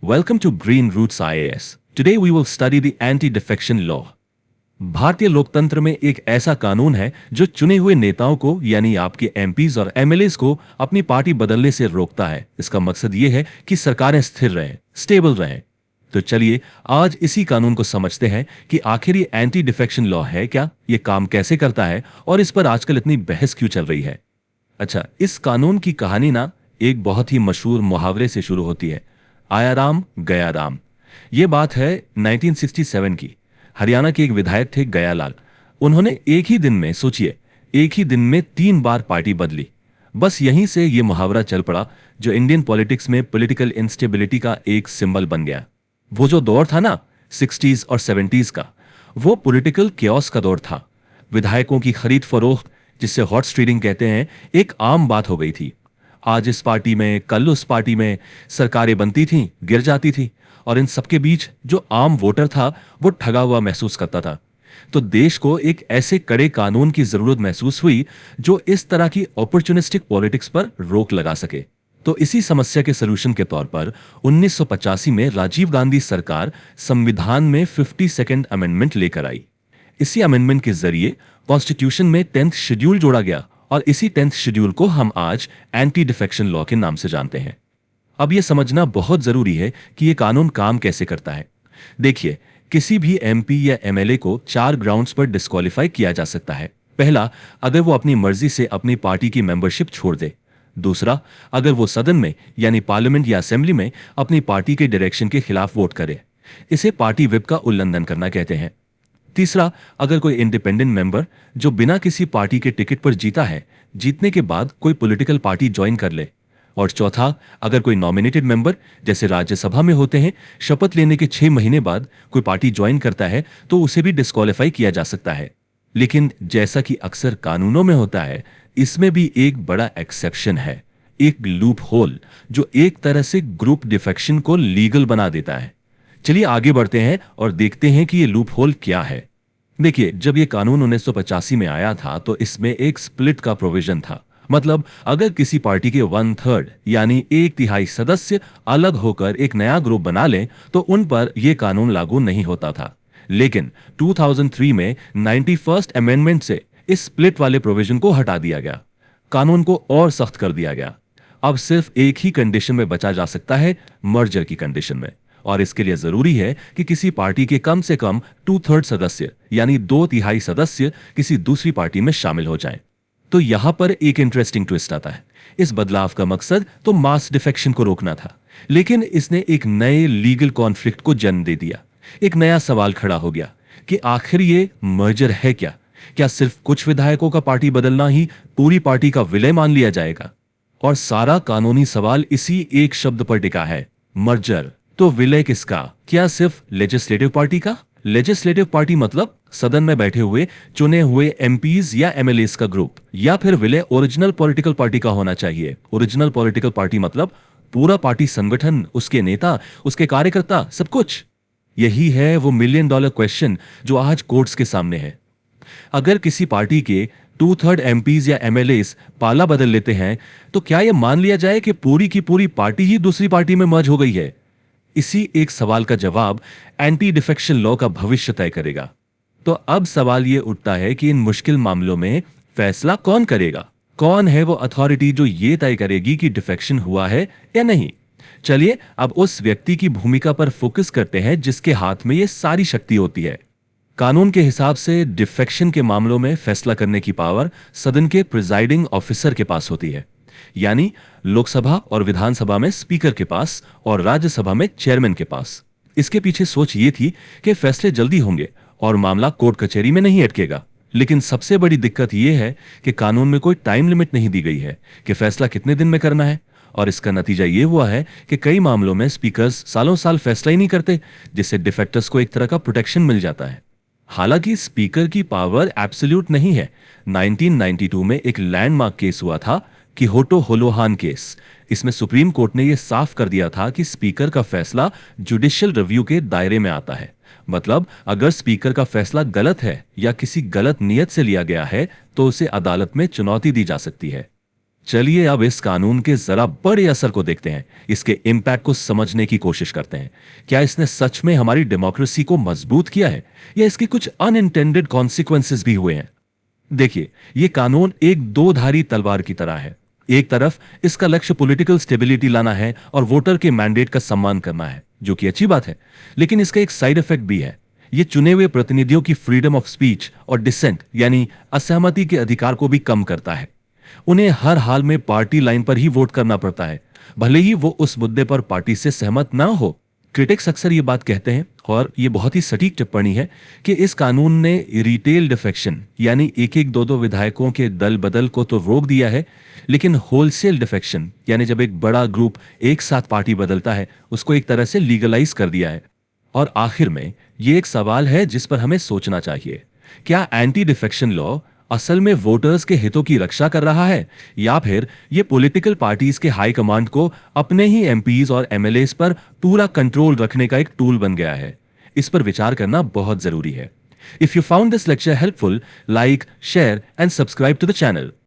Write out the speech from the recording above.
Welcome to Green Roots IAS. Today we will study the Anti-Defection Law. भारतीय लोकतंत्र में एक ऐसा कानून है जो चुने हुए नेताओं को यानी आपके एमपीज और एमएलएस को अपनी पार्टी बदलने से रोकता है। इसका मकसद ये है कि सरकारें स्थिर रहें, स्टेबल रहें। तो चलिए आज इसी कानून को समझते हैं कि आखिर ये एंटी डिफेक्शन लॉ है क्या, ये काम कैसे करता है और इस पर आजकल इतनी बहस क्यों चल रही है। अच्छा, इस कानून की कहानी ना एक बहुत ही मशहूर मुहावरे से शुरू होती है, आया राम गया राम। ये बात है 1967 की। हरियाणा के एक विधायक थे गयालाल। उन्होंने एक ही दिन में, सोचिए, एक ही दिन में 3 बार पार्टी बदली। बस यहीं से ये मुहावरा चल पड़ा जो इंडियन पॉलिटिक्स में पॉलिटिकल इंस्टेबिलिटी का एक सिंबल बन गया। वो जो दौर था ना 60s और 70s का, वो पॉलिटिकल केओस का दौर था। विधायकों की खरीद फरोख्त, जिसे हॉर्स ट्रेडिंग कहते हैं, एक आम बात हो गई थी। आज इस पार्टी में, कल उस पार्टी में सरकारें बनती थीं, गिर जाती थी, और इन सबके बीच जो आम वोटर था वो ठगा हुआ महसूस करता था। तो देश को एक ऐसे कड़े कानून की जरूरत महसूस हुई जो इस तरह की अपॉर्चुनिस्टिक पॉलिटिक्स पर रोक लगा सके। तो इसी समस्या के सलूशन के तौर पर 1985 में राजीव गांधी सरकार संविधान में 52nd अमेंडमेंट लेकर आई। इसी अमेंडमेंट के जरिए कॉन्स्टिट्यूशन में 10th शेड्यूल जोड़ा गया और इसी 10th शेड्यूल को हम आज एंटी डिफेक्शन लॉ के नाम से जानते हैं। अब यह समझना बहुत जरूरी है कि यह कानून काम कैसे करता है। देखिए, किसी भी एमपी या एमएलए को 4 ग्राउंड्स पर डिस्क्वालीफाई किया जा सकता है। पहला, अगर वो अपनी मर्जी से अपनी पार्टी की मेंबरशिप छोड़ दे। दूसरा, अगर वो सदन में यानी पार्लियामेंट या असेंबली में अपनी पार्टी के डायरेक्शन के खिलाफ वोट करे। इसे पार्टी व्हिप का उल्लंघन करना कहते हैं। तीसरा, अगर कोई इंडिपेंडेंट मेंबर जो बिना किसी पार्टी के टिकट पर जीता है, जीतने के बाद कोई पॉलिटिकल पार्टी ज्वाइन कर ले। और चौथा, अगर कोई नॉमिनेटेड मेंबर, जैसे राज्यसभा में होते हैं, शपथ लेने के 6 महीने बाद कोई पार्टी ज्वाइन करता है तो उसे भी डिस्क्वालीफाई किया जा सकता है। लेकिन जैसा कि अक्सर कानूनों में होता है, इसमें भी एक बड़ा एक्सेप्शन है, एक लूप होल जो एक तरह से ग्रुप डिफेक्शन को लीगल बना देता है। चलिए आगे बढ़ते हैं और देखते हैं कि ये लूप होल क्या है। देखिए, जब ये कानून 1985 में आया था तो इसमें एक स्प्लिट का प्रोविजन था। मतलब अगर किसी पार्टी के 1/3 यानी 1/3 सदस्य अलग होकर एक नया ग्रुप बना लें तो उन पर यह कानून लागू नहीं होता था। लेकिन 2003 में 91st अमेंडमेंट से इस स्प्लिट वाले प्रोविजन को हटा दिया गया, कानून को और सख्त कर दिया गया। अब सिर्फ एक ही कंडीशन में बचा जा सकता है, मर्जर की कंडीशन में। और इसके लिए जरूरी है कि किसी पार्टी के कम से कम 2/3 सदस्य यानी 2/3 सदस्य किसी दूसरी पार्टी में शामिल हो जाएं। तो यहां पर एक इंटरेस्टिंग ट्विस्ट आता है। इस बदलाव का मकसद तो मास डिफेक्शन को रोकना था, लेकिन इसने एक नए लीगल कॉन्फ्लिक्ट को जन्म दे दिया। एक नया सवाल खड़ा हो गया कि आखिर ये मर्जर है क्या? क्या सिर्फ कुछ विधायकों का पार्टी बदलना ही पूरी पार्टी का विलय मान लिया जाएगा? और सारा कानूनी सवाल इसी एक शब्द पर टिका है, मर्जर। तो विलय किसका? क्या सिर्फ लेजिस्लेटिव पार्टी का? लेजिस्लेटिव पार्टी मतलब सदन में बैठे हुए चुने हुए एमपीज या एमएलएस का ग्रुप, या फिर विलय ओरिजिनल पॉलिटिकल पार्टी का होना चाहिए? ओरिजिनल पॉलिटिकल पार्टी मतलब पूरा पार्टी संगठन, उसके नेता, उसके कार्यकर्ता, सब कुछ। यही है वो $1 मिलियन क्वेश्चन जो आज कोर्ट्स के सामने है। अगर किसी पार्टी के 2/3 एमपीज या एमएलएस पाला बदल लेते हैं तो क्या यह मान लिया जाए कि पूरी की पूरी पार्टी ही दूसरी पार्टी में मर्ज हो गई है? इसी एक सवाल का जवाब एंटी डिफेक्शन लॉ का भविष्य तय करेगा। तो अब सवाल यह उठता है कि इन मुश्किल मामलों में फैसला कौन करेगा? कौन है वो अथॉरिटी जो ये तय करेगी कि डिफेक्शन हुआ है या नहीं? चलिए अब उस व्यक्ति की भूमिका पर फोकस करते हैं जिसके हाथ में ये सारी शक्ति होती है। कानून के हिसाब से डिफेक्शन के मामलों में फैसला करने की पावर सदन के प्रिजाइडिंग ऑफिसर के पास होती है, यानी लोकसभा और विधानसभा में स्पीकर के पास और राज्यसभा में चेयरमैन के पास। इसके पीछे सोच ये थी कि फैसले जल्दी होंगे और मामला कोर्ट कचहरी में नहीं अटकेगा। लेकिन सबसे बड़ी दिक्कत यह है कि कानून में कोई टाइम लिमिट नहीं दी गई है कि फैसला कितने दिन में करना है। और इसका नतीजा ये हुआ है कि कई मामलों में स्पीकर्स सालों साल फैसला ही नहीं करते, जिससे डिफेक्टर्स को एक तरह का प्रोटेक्शन मिल जाता है। हालांकि स्पीकर की पावर एब्सोल्यूट नहीं है। 1992 में एक लैंडमार्क केस हुआ था, किहोटो होलोहान केस। इसमें सुप्रीम कोर्ट ने यह साफ कर दिया था कि स्पीकर का फैसला जुडिशियल रिव्यू के दायरे में आता है। मतलब अगर स्पीकर का फैसला गलत है या किसी गलत नियत से लिया गया है तो उसे अदालत में चुनौती दी जा सकती है। चलिए अब इस कानून के जरा बड़े असर को देखते हैं, इसके इम्पैक्ट को समझने की कोशिश करते हैं। क्या इसने सच में हमारी डेमोक्रेसी को मजबूत किया है या इसके कुछ अनइंटेंडेड कॉन्सिक्वेंसेस भी हुए हैं? देखिए, ये कानून एक दो धारी तलवार की तरह है। एक तरफ इसका लक्ष्य पॉलिटिकल स्टेबिलिटी लाना है और वोटर के मैंडेट का सम्मान करना है, जो कि अच्छी बात है। लेकिन इसका एक साइड इफेक्ट भी है। ये चुने हुए प्रतिनिधियों की फ्रीडम ऑफ स्पीच और डिसेंट यानी असहमति के अधिकार को भी कम करता है। उन्हें हर हाल में पार्टी लाइन पर ही वोट करना पड़ता है, भले ही वो उस मुद्दे पर पार्टी से सहमत ना हो। क्रिटिक्स अक्सर ये बात कहते हैं, और ये बहुत ही सटीक टिप्पणी है, कि इस कानून ने रिटेल डिफेक्शन यानी एक एक दो दो विधायकों के दल बदल को तो रोक दिया है, लेकिन होलसेल डिफेक्शन यानी जब एक बड़ा ग्रुप एक साथ पार्टी बदलता है, उसको एक तरह से लीगलाइज कर दिया है। और आखिर में ये एक सवाल है जिस पर हमें सोचना चाहिए। क्या एंटी डिफेक्शन लॉ असल में वोटर्स के हितों की रक्षा कर रहा है, या फिर ये पॉलिटिकल पार्टीज के हाई कमांड को अपने ही एमपीज और एमएलएस पर पूरा कंट्रोल रखने का एक टूल बन गया है? इस पर विचार करना बहुत जरूरी है। If you found this lecture helpful, like, share and subscribe to the channel.